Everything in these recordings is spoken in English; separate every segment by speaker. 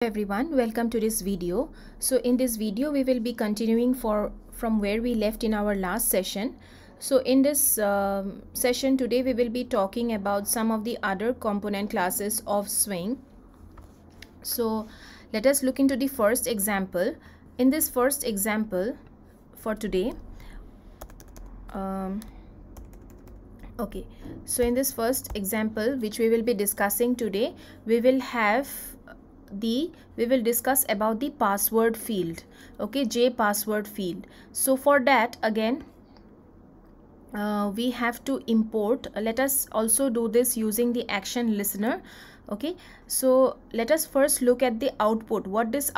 Speaker 1: Everyone, welcome to this video. So in this video we will be continuing from where we left in our last session. So in this session today we will be talking about some of the other component classes of swing. So let us look into the first example. In this first example for today, okay, so in this first example which we will be discussing today, we will discuss about the password field. Okay, J password field. So for that again we have to import. Let us also do this using the action listener. Okay, so let us first look at the output, what this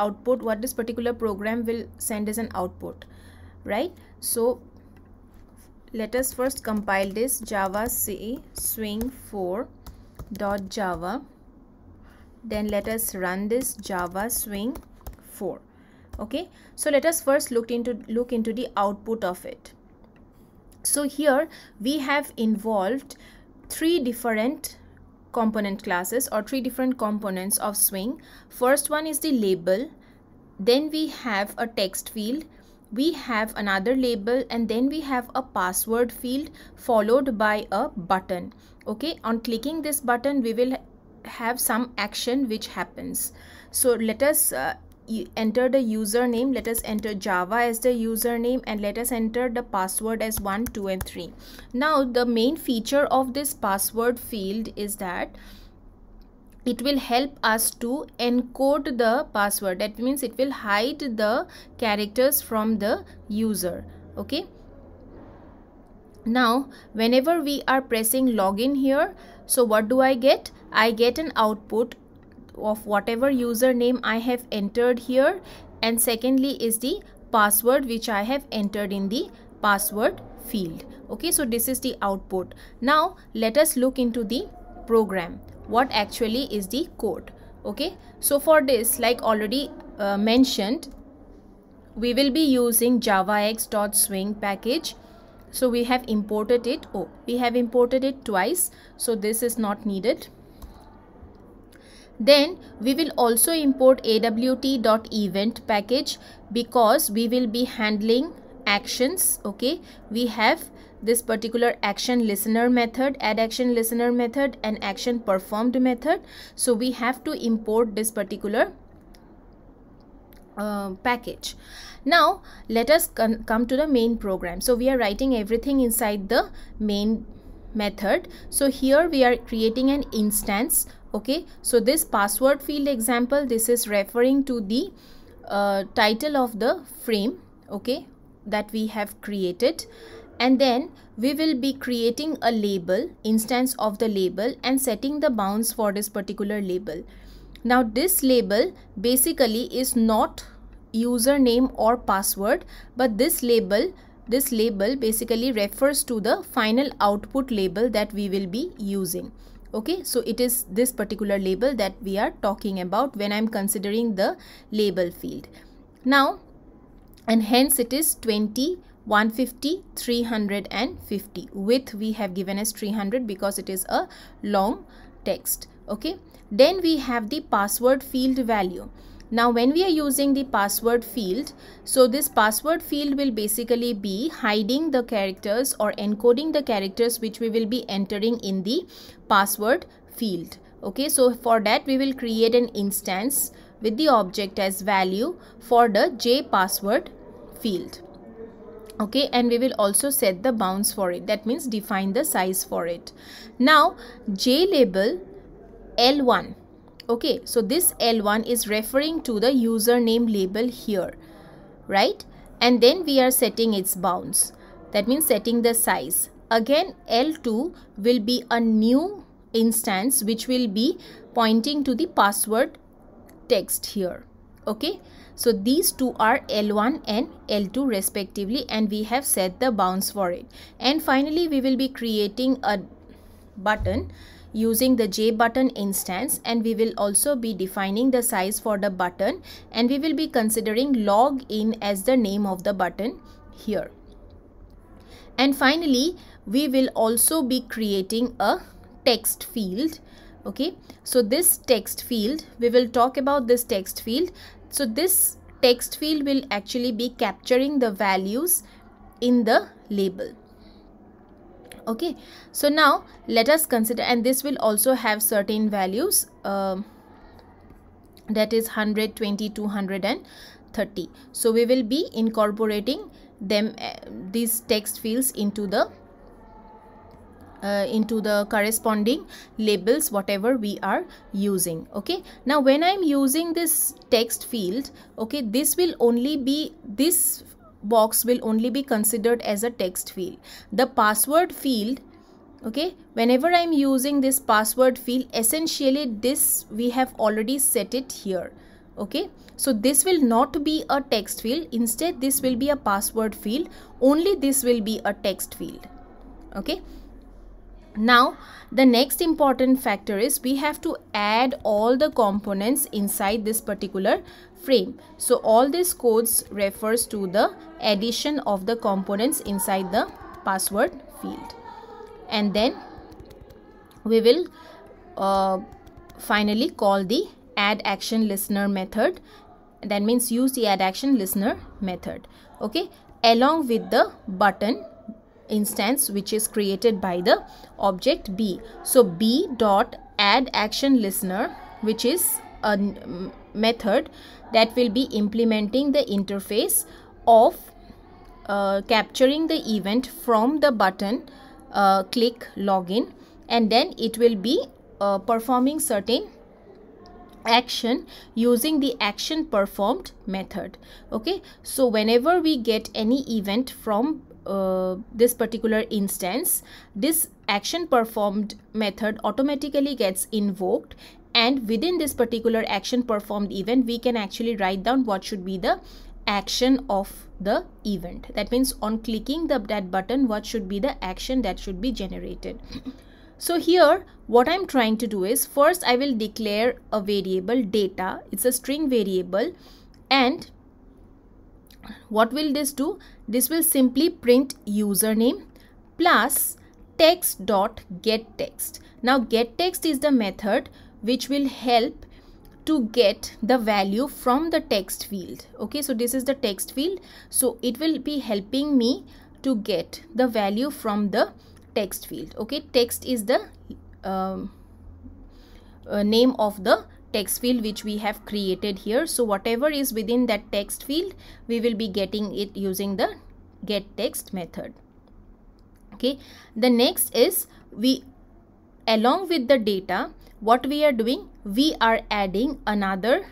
Speaker 1: particular program will send as an output, right? So let us first compile this java c swing4.java. Then let us run this java swing 4. Okay, so let us first look into the output of it. So here we have involved three different component classes or three different components of swing. First one is the label, then we have a text field, we have another label, and then we have a password field followed by a button. Okay, on clicking this button we will have some action which happens. So let us enter the username. Let us enter Java as the username, and let us enter the password as 1, 2 and 3. Now the main feature of this password field is that it will help us to encode the password. That means it will hide the characters from the user. Okay, now whenever we are pressing login here, so what do I get? I get an output of whatever username I have entered here, and secondly is the password which I have entered in the password field. Okay, so this is the output. Now let us look into the program, what actually is the code. Okay, so for this, like already mentioned, we will be using javax.swing package. So we have imported it. We have imported it twice, so this is not needed. Then we will also import awt.event package because we will be handling actions. Okay, we have this particular action listener method, add action listener method, and action performed method. So we have to import this particular package. Now let us come to the main program. So we are writing everything inside the main method. So here we are creating an instance. Okay, so this password field example, this is referring to the title of the frame, okay, that we have created. And then we will be creating a label, instance of the label, and setting the bounds for this particular label. Now this label basically is not username or password, but this label basically refers to the final output label that we will be using. Okay, so it is this particular label that we are talking about when I'm considering the label field. Now, and hence it is 20, 150, 350. Width we have given as 300 because it is a long text. Okay, then we have the password field value. Now when we are using the password field, so this password field will basically be hiding the characters or encoding the characters which we will be entering in the password field. Okay, so for that we will create an instance with the object as value for the J password field. Okay, and we will also set the bounds for it. That means define the size for it. Now J label L1. Okay, so this L1 is referring to the username label here, right? And then we are setting its bounds. That means setting the size. Again, L2 will be a new instance which will be pointing to the password text here. Okay, so these two are L1 and L2 respectively, and we have set the bounds for it. And finally, we will be creating a button using the J button instance, and we will also be defining the size for the button, and we will be considering login as the name of the button here. And finally we will also be creating a text field Okay, so this text field, we will talk about this text field. So this text field will actually be capturing the values in the label. Okay, so now let us consider, and this will also have certain values, that is 120, 200 and 30. So we will be incorporating them, these text fields into the corresponding labels whatever we are using. Okay, now when I'm using this text field, okay, this box will only be considered as a text field. The password field, okay, whenever I'm using this password field, essentially this we have already set it here. Okay, so this will not be a text field, instead this will be a password field, only this will be a text field. Okay, now the next important factor is we have to add all the components inside this particular frame. So all these codes refers to the addition of the components inside the password field, and then we will finally call the add action listener method. That means use the add action listener method, okay, along with the button instance which is created by the object B. So B dot add action listener, which is a method that will be implementing the interface of capturing the event from the button click login, and then it will be performing certain action using the action performed method. Okay, so whenever we get any event from this particular instance, this action performed method automatically gets invoked, and within this particular action performed event we can actually write down what should be the action of the event. That means on clicking that button, what should be the action that should be generated. So here what I'm trying to do is, first I will declare a variable data. It's a string variable, and what will this do? This will simply print username plus text dot get text. Now get text is the method which will help to get the value from the text field. Okay, so this is the text field, so it will be helping me to get the value from the text field. Okay, text is the name of the text field which we have created here. So whatever is within that text field, we will be getting it using the get text method. Okay, the next is, we along with the data, what we are doing, we are adding another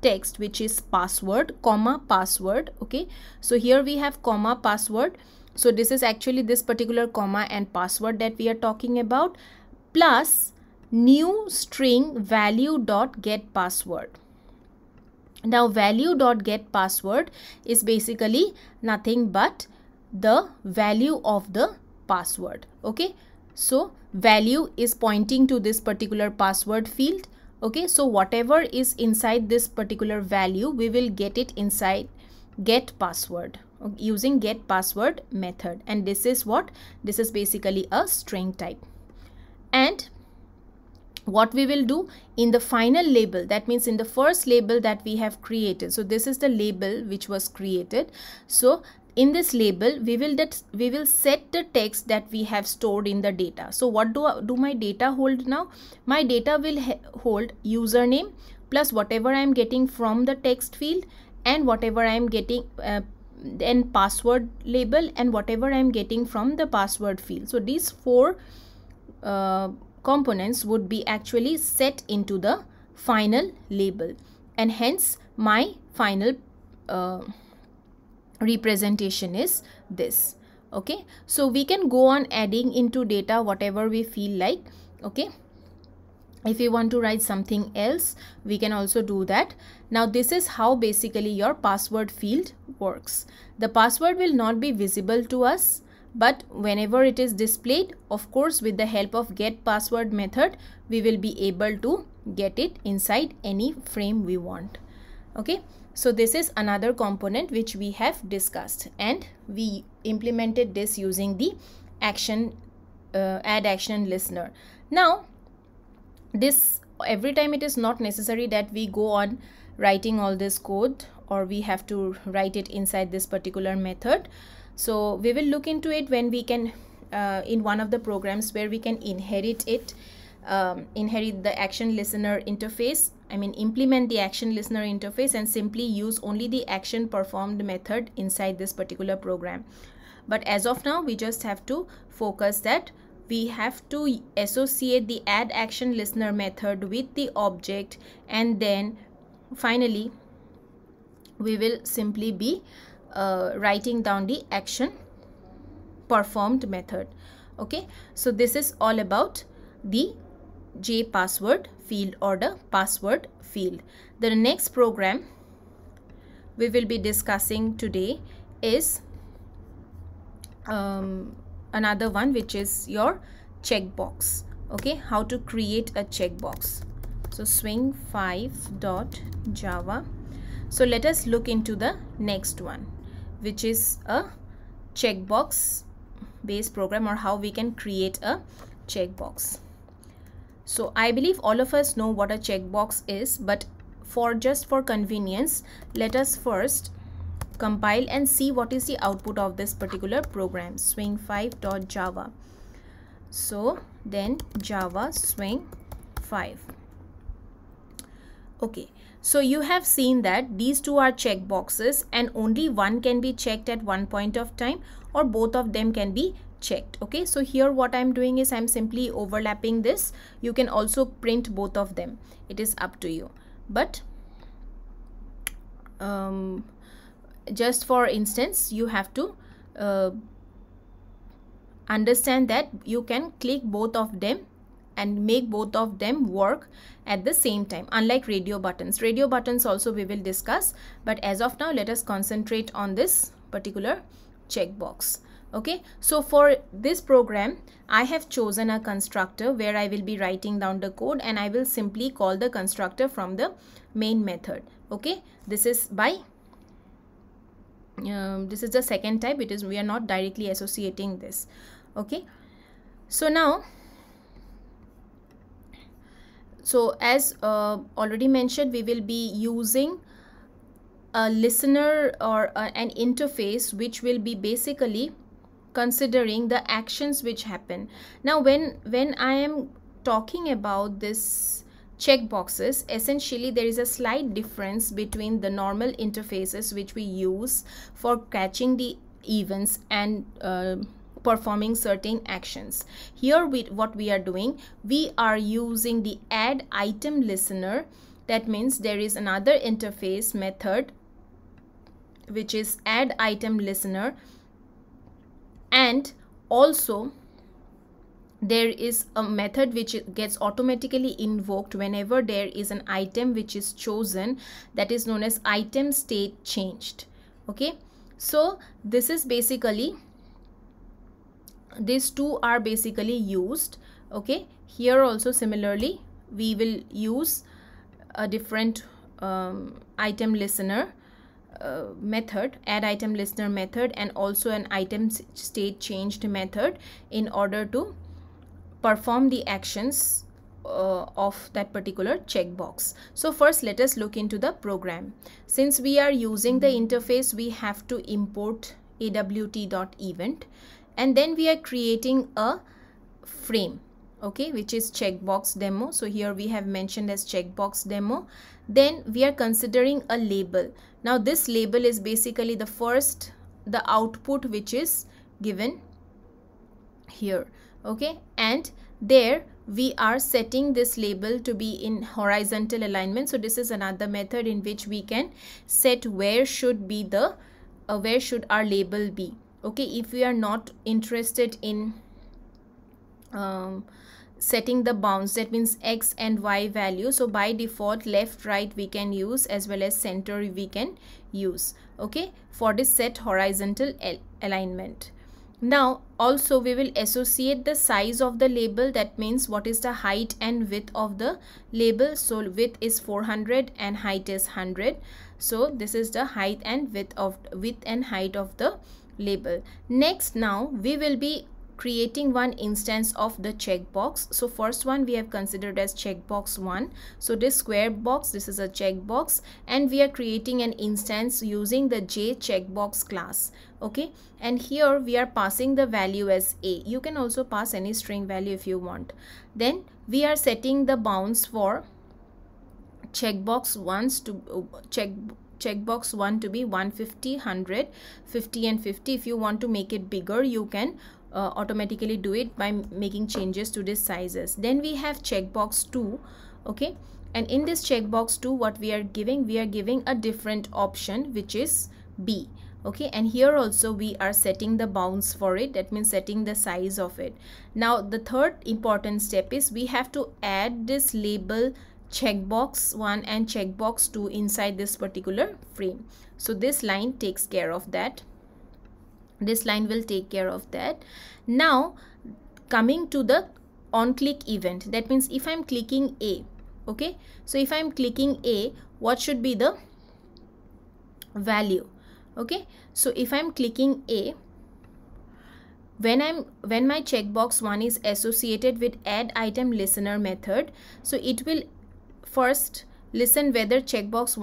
Speaker 1: text which is password, comma password. Okay, so here we have comma password. So this is actually this particular comma and password that we are talking about, plus new string value dot get password. Now value dot get password is basically nothing but the value of the password. Okay, so value is pointing to this particular password field. Okay, so whatever is inside this particular value, we will get it inside get password using get password method, and this is what, this is basically a string type. And what we will do in the final label, that means in the first label that we have created, so this is the label which was created. So in this label we will set the text that we have stored in the data. So what do my data hold now? My data will hold username plus whatever I am getting from the text field, and whatever I am getting then password label, and whatever I am getting from the password field. So these four components would be actually set into the final label, and hence my final representation is this. Okay, so we can go on adding into data whatever we feel like. Okay, if you want to write something else, we can also do that. Now this is how basically your password field works. The password will not be visible to us, but whenever it is displayed, of course with the help of get password method, we will be able to get it inside any frame we want. Okay, so this is another component which we have discussed, and we implemented this using the action add action listener. Now this every time it is not necessary that we go on writing all this code, or we have to write it inside this particular method. So we will look into it when we can in one of the programs where we can inherit it, inherit the action listener interface, I mean implement the action listener interface and simply use only the action performed method inside this particular program. But as of now, we just have to focus that we have to associate the add action listener method with the object, and then finally we will simply be writing down the action performed method. Okay, so this is all about the JPassword field or the password field. The next program we will be discussing today is another one, which is your checkbox. Okay, how to create a checkbox. So swing5.java. So let us look into the next one, which is a checkbox based program, or how we can create a checkbox. So I believe all of us know what a checkbox is, but just for convenience, let us first compile and see what is the output of this particular program, swing5.java. So then Java swing5. Okay, so you have seen that these two are checkboxes and only one can be checked at one point of time, or both of them can be checked. Okay, so here what I'm doing is I'm simply overlapping this. You can also print both of them, it is up to you. But just for instance, you have to understand that you can click both of them and make both of them work at the same time, unlike radio buttons. Radio buttons also we will discuss, but as of now let us concentrate on this particular checkbox. Okay, so for this program I have chosen a constructor where I will be writing down the code, and I will simply call the constructor from the main method. Okay, this is by this is the second type. It is, we are not directly associating this. Okay, so now, so as already mentioned, we will be using a listener or an interface which will be basically considering the actions which happen. Now when I am talking about this checkboxes, essentially there is a slight difference between the normal interfaces which we use for catching the events and performing certain actions. Here what we are doing, we are using the add item listener. That means there is another interface method which is add item listener, and also there is a method which gets automatically invoked whenever there is an item which is chosen, that is known as item state changed. Okay, so this is basically, these two are basically used. Okay, here also similarly we will use a different item listener method, add item listener method, and also an item state changed method in order to perform the actions of that particular checkbox. So first let us look into the program. Since we are using the interface, we have to import awt.event, and then we are creating a frame, okay, which is checkbox demo. So here we have mentioned as checkbox demo. Then we are considering a label. Now this label is basically the output which is given here. Okay, and there we are setting this label to be in horizontal alignment. So this is another method in which we can set where should be the where should our label be. Okay, if we are not interested in setting the bounds, that means x and y value, so by default left right we can use, as well as center we can use, okay, for this set horizontal alignment. Now also we will associate the size of the label, that means what is the height and width of the label. So width is 400 and height is 100. So this is the height and width and height of the label. Next, now we will be creating one instance of the checkbox. So first one we have considered as checkbox 1. So this square box, this is a checkbox, and we are creating an instance using the J checkbox class. Okay, and here we are passing the value as A. You can also pass any string value if you want. Then we are setting the bounds for checkbox 1 to be 150, 100, 50 and 50. If you want to make it bigger, you can automatically do it by making changes to these sizes. Then we have checkbox 2. Okay, and in this checkbox 2, what we are giving a different option, which is B. Okay, and here also we are setting the bounds for it, that means setting the size of it. Now the third important step is we have to add this label checkbox 1 and checkbox 2 inside this particular frame. So this line takes care of that. This line will take care of that. Now coming to the on click event, that means if I'm clicking A, okay, so if I'm clicking A, what should be the value? Okay, so if I'm clicking A, when my checkbox 1 is associated with add item listener method, so it will first listen whether checkbox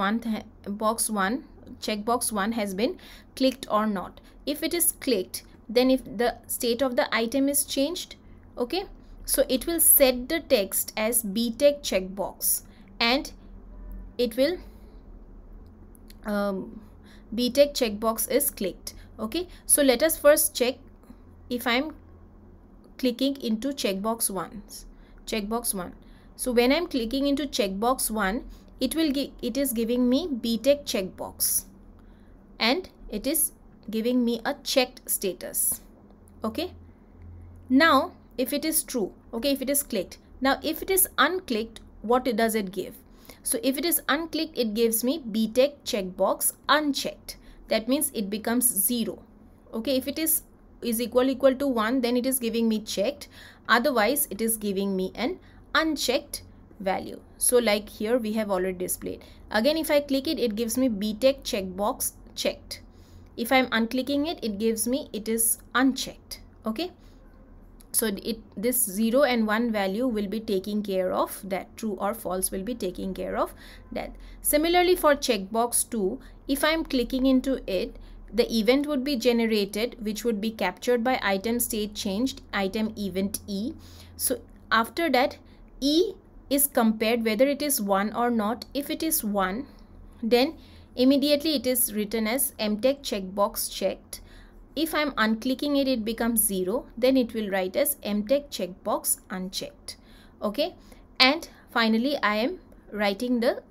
Speaker 1: 1 has been clicked or not. If it is clicked, then if the state of the item is changed, okay, so it will set the text as BTech checkbox, and it will BTech checkbox is clicked. Okay, so let us first check if I'm clicking into checkbox 1. So when I'm clicking into checkbox 1, it is giving me BTech checkbox, and it is giving me a checked status. Okay, now if it is true, okay, if it is clicked. Now if it is unclicked, what does it give? So if it is unclicked, it gives me BTech checkbox unchecked. That means it becomes 0. Okay, if it is equal to 1, then it is giving me checked. Otherwise it is giving me an unchecked value. So like here we have already displayed. Again, if I click it, it gives me BTech checkbox checked. If I'm unclicking it, it gives me it is unchecked. Okay, so this 0 and 1 value will be taking care of that. True or false will be taking care of that. Similarly for checkbox 2, if I'm clicking into it, the event would be generated, which would be captured by item state changed, item event E. So after that, E is compared whether it is 1 or not. If it is 1, then immediately it is written as MTech checkbox checked. If I'm unclicking it, it becomes 0. Then it will write as MTech checkbox unchecked. Okay, and finally I am writing the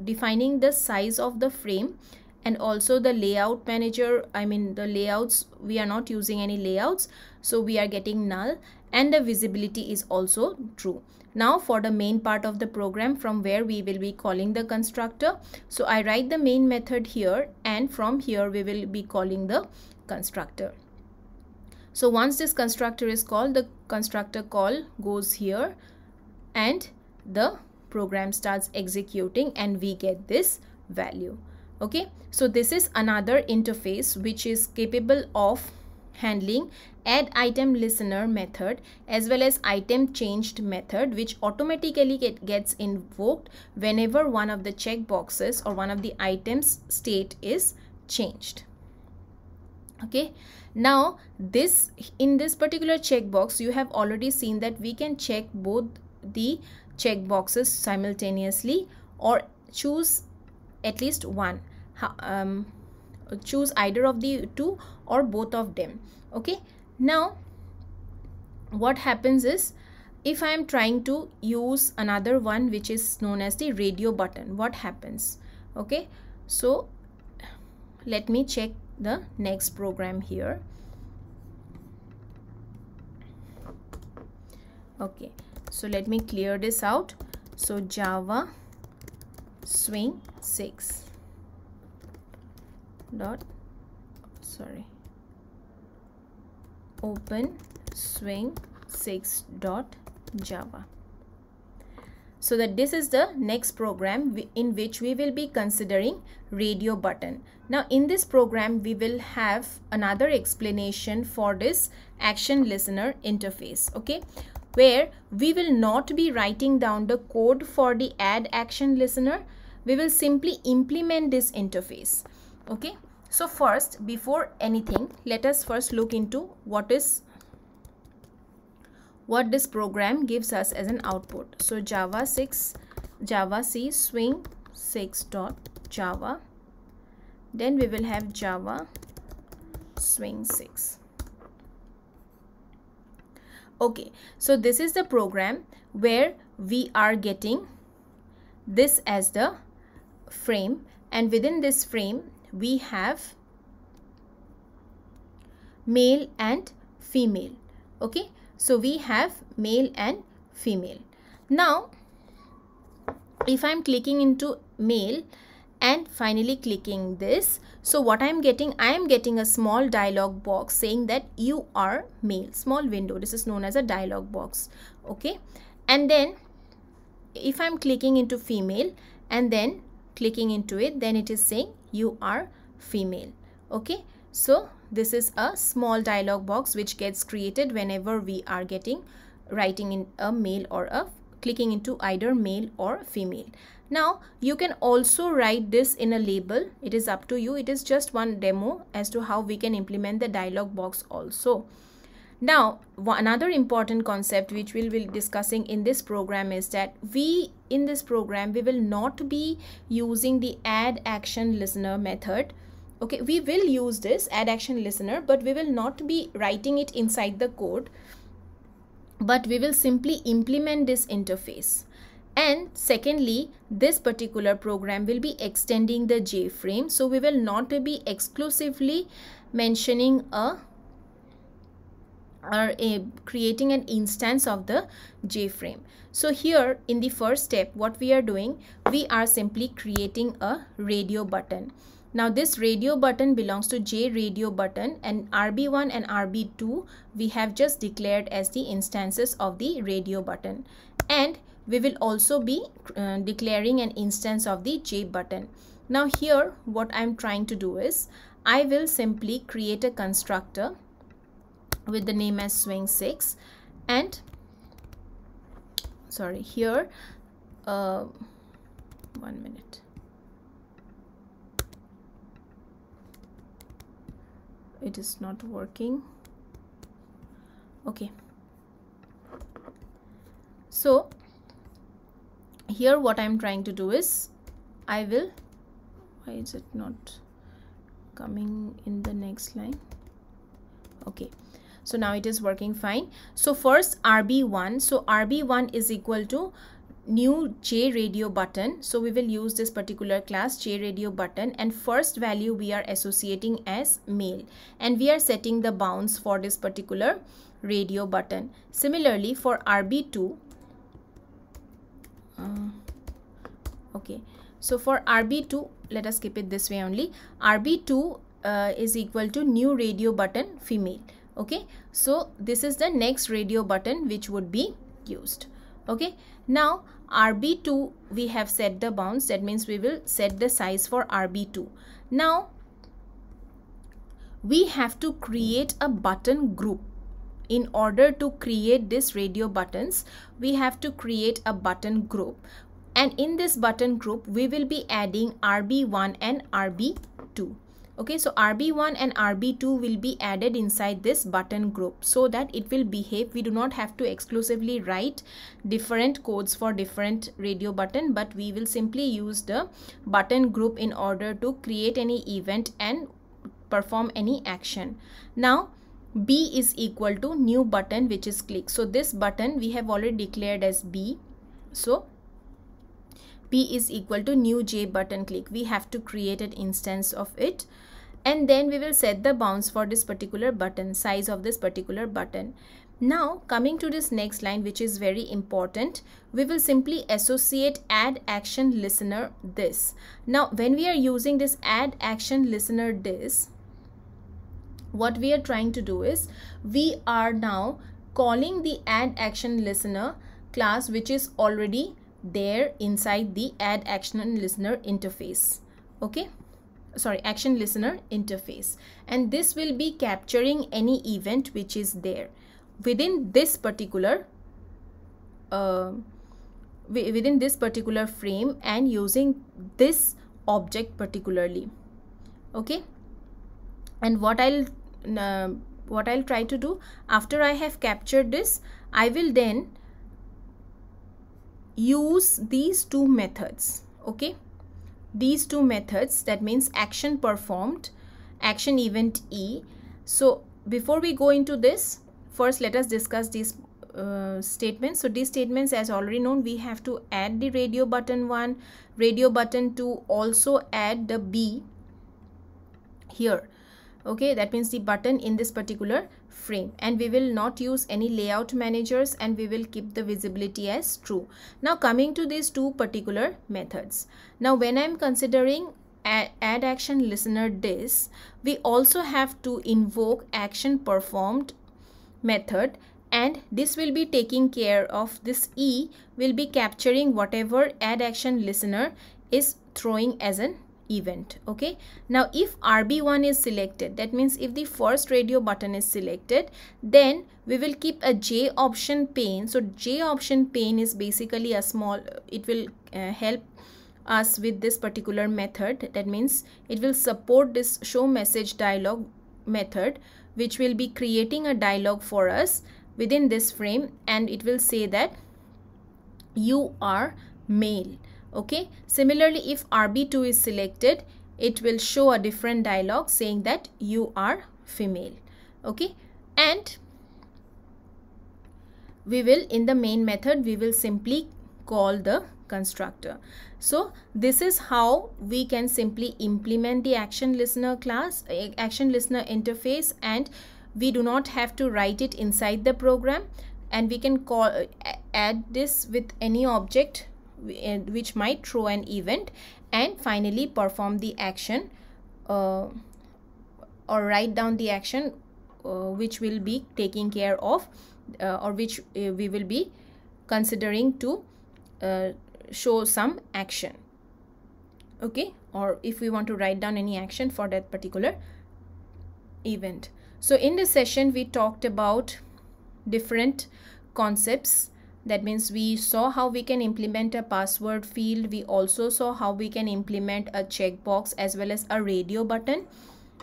Speaker 1: defining the size of the frame, and also the layout manager. I mean the layouts, we are not using any layouts, so we are getting null, and the visibility is also true. Now for the main part of the program, from where we will be calling the constructor. So I write the main method here, and from here we will be calling the constructor. So once this constructor is called, the constructor call goes here and the program starts executing, and we get this value. Okay, so this is another interface which is capable of handling add item listener method as well as item changed method, which automatically gets invoked whenever one of the checkboxes or one of the items state is changed. Okay, now in this particular checkbox, you have already seen that we can check both the checkboxes simultaneously or choose at least one. Choose either of the two or both of them. Okay, now what happens is, if I am trying to use another one which is known as the radio button, what happens? Okay, so let me check the next program here. Okay, so let me clear this out. So Java swing 6 dot open swing 6 dot java. So that this is the next program in which we will be considering radio button. Now in this program we will have another explanation for this action listener interface, okay, where we will not be writing down the code for the add action listener. We will simply implement this interface, okay. So first, before anything, let us first look into what this program gives us as an output. So Java C swing 6.java, then we will have Java swing 6. Okay, so this is the program where we are getting this as the frame, and within this frame we have male and female, okay. So we have male and female. Now if I'm clicking into male and finally clicking this, so what I'm getting, I am getting a small dialog box saying that you are male, small window. This is known as a dialog box, okay. And then if I'm clicking into female and then clicking into it, then it is saying you are female, okay. So this is a small dialog box which gets created whenever we are writing in a male or a clicking into either male or female. Now you can also write this in a label. It is up to you. It is just one demo as to how we can implement the dialog box also. Now another important concept which we'll be discussing in this program is that in this program we will not be using the add action listener method, okay. We will use this add action listener, but we will not be writing it inside the code, but we will simply implement this interface. And secondly, this particular program will be extending the JFrame, so we will not be exclusively mentioning creating an instance of the JFrame. So here in the first step, what we are doing, we are simply creating a radio button. Now this radio button belongs to JRadio button, and RB1 and RB2 we have just declared as the instances of the radio button, and we will also be declaring an instance of the J button. Now here what I'm trying to do is I will simply create a constructor with the name as swing 6, and sorry, here 1 minute, it is not working, okay. So here what I'm trying to do is I will, why is it not coming in the next line, okay. So now it is working fine. So first RB1, so RB1 is equal to new JRadio button, so we will use this particular class JRadio button, and first value we are associating as male, and we are setting the bounds for this particular radio button. Similarly for RB2, okay, so for RB2, let us keep it this way only. RB2 is equal to new radio button female, okay. So this is the next radio button which would be used, okay. Now RB2 we have set the bounds, that means we will set the size for RB2. Now we have to create a button group. In order to create this radio buttons, we have to create a button group, and in this button group we will be adding RB1 and RB2, okay. So RB1 and RB2 will be added inside this button group so that it will behave. We do not have to exclusively write different codes for different radio button, but we will simply use the button group in order to create any event and perform any action. Now B is equal to new button which is click. So this button we have already declared as B, so B is equal to new J button click. We have to create an instance of it, and then we will set the bounds for this particular button, size of this particular button. Now coming to this next line, which is very important, we will simply associate add action listener this. Now when we are using this add action listener this, what we are trying to do is we are now calling the add action listener class which is already there inside the add action listener interface. Okay, sorry, action listener interface, and this will be capturing any event which is there within this particular frame and using this object particularly. Okay, and what I'll try to do after I have captured this, I will then use these two methods. Okay, these two methods, that means action performed, action event E. So before we go into this, first let us discuss these statements. So these statements, as already known, we have to add the radio button 1, radio button 2, also add the B here. Okay, that means the button in this particular frame, and we will not use any layout managers, and we will keep the visibility as true. Now coming to these two particular methods, now when I'm considering add action listener this, we also have to invoke action performed method, and this will be taking care of this E will be capturing whatever add action listener is throwing as an event. Okay, now if RB1 is selected, that means if the first radio button is selected, then we will keep a J option pane. So J option pane is basically a small, it will help us with this particular method. That means it will support this show message dialog method, which will be creating a dialog for us within this frame, and it will say that you are male. Okay, similarly if RB2 is selected, it will show a different dialog saying that you are female. Okay, and we will, in the main method, we will simply call the constructor. So this is how we can simply implement the action listener class, action listener interface, and we do not have to write it inside the program, and we can add this with any object which might throw an event, and finally perform the action or write down the action which will be taking care of or which we will be considering to show some action. Okay, or if we want to write down any action for that particular event. So in this session we talked about different concepts. That means we saw how we can implement a password field. We also saw how we can implement a checkbox as well as a radio button.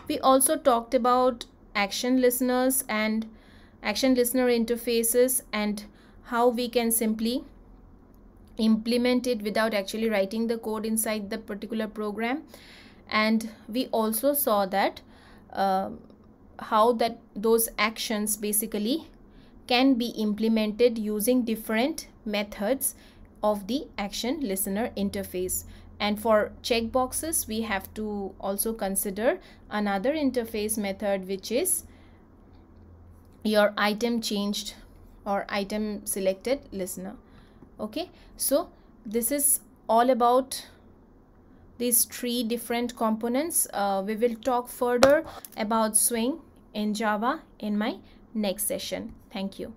Speaker 1: We also talked about action listeners and action listener interfaces, and how we can simply implement it without actually writing the code inside the particular program. And we also saw that how that those actions basically can be implemented using different methods of the action listener interface. And for checkboxes, we have to also consider another interface method, which is your item changed or item selected listener. Okay, so this is all about these three different components. We will talk further about swing in Java in my next session. Thank you.